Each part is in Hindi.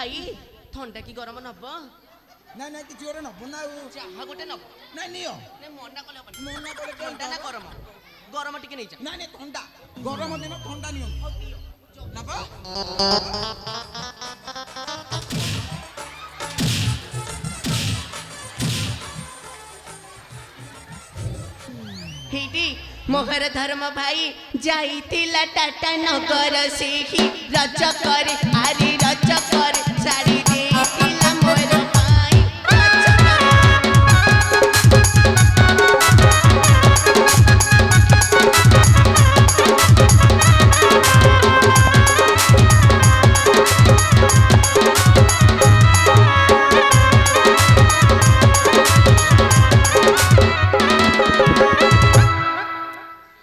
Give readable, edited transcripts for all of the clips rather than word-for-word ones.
भाई थंडा की गरम नब ନାଇଁ ନାଇଁ କିଛି ଗୋଟେ ନବୁ ନା ଆଉ चाहा गोटे नब ନାଇଁ ନିଅ ने मना कले अपन ମନା କଲେ थंडा ना गरम गरम टिके नै जा ନାଇଁ ନାଇଁ ଥଣ୍ଡା ଗରମ ଦିନ ଥଣ୍ଡା ନିଅ ନବ हिडी मोहर धर्म भाई जाइतिला टाटा नगर से ही रज कर आरे रज कर साड़ी देतिला मोर भाई रज कर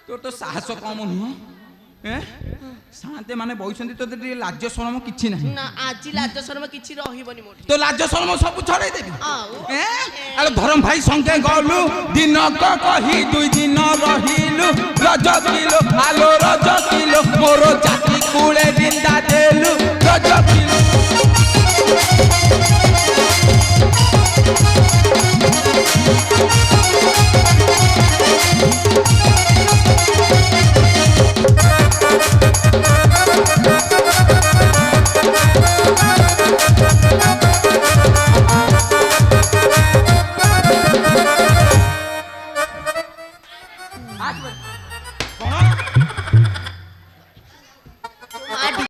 ତୋର ତ ସାହସ କମ ନୁହଁ ସାନ୍ତେ ମାନେ ବଇଛନ୍ତି ତୋତେ ଟିକେ ଲାଜ ଶରମ କିଛି ନାହିଁ ना आज लाज शर्म किछि रहिबनी मोठी तो लाज शरम सब छड़ाई देबी आउ अरे धर्म भाई संगे गलु दिन कही 2 दिन रहिलु रज किलो आलो